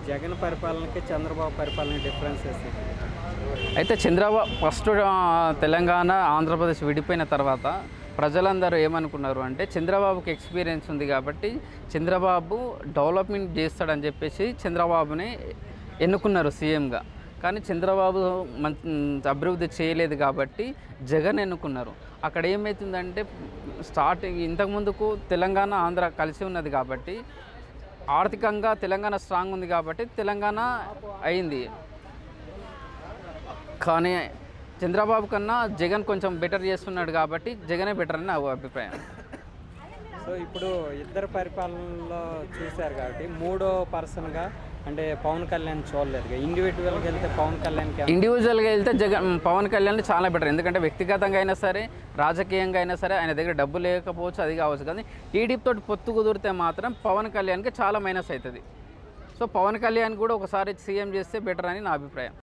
జగన్ పరిపాలనకి చంద్రబాబు పరిపాలన డిఫరెన్సెస్? అయితే చంద్రబాబు ఫస్ట్ తెలంగాణ ఆంధ్రప్రదేశ్ విడిపోయిన తర్వాత ప్రజలందరూ ఏమనుకున్నారు అంటే చంద్రబాబుకి ఎక్స్పీరియన్స్ ఉంది కాబట్టి చంద్రబాబు డెవలప్మెంట్ చేస్తాడని చెప్పేసి చంద్రబాబుని ఎన్నుకున్నారు సీఎంగా. కానీ చంద్రబాబు అభివృద్ధి చేయలేదు కాబట్టి జగన్ ఎన్నుకున్నారు. అక్కడ ఏమవుతుందంటే స్టార్టింగ్ ఇంతకుముందుకు తెలంగాణ ఆంధ్ర కలిసి ఉన్నది కాబట్టి ఆర్థికంగా తెలంగాణ స్ట్రాంగ్ ఉంది కాబట్టి తెలంగాణ అయింది. కానీ చంద్రబాబు కన్నా జగన్ కొంచెం బెటర్ చేస్తున్నాడు కాబట్టి జగనే బెటర్ అని నా అభిప్రాయం. సో ఇప్పుడు ఇద్దరు పరిపాలనలో చూశారు కాబట్టి మూడో పర్సన్గా అంటే పవన్ కళ్యాణ్ చూడలేదు. ఇండివిజువల్గా వెళ్తే ఇండివిజువల్గా వెళ్తే పవన్ కళ్యాణ్ చాలా బెటర్. ఎందుకంటే వ్యక్తిగతంగా అయినా సరే రాజకీయంగా అయినా సరే ఆయన దగ్గర డబ్బు లేకపోవచ్చు, అది కావచ్చు. కానీ టీడీపీతో పొత్తు కుదిరితే మాత్రం పవన్ కళ్యాణ్కి చాలా మైనస్ అవుతుంది. సో పవన్ కళ్యాణ్ కూడా ఒకసారి సీఎం చేస్తే బెటర్ అని నా అభిప్రాయం.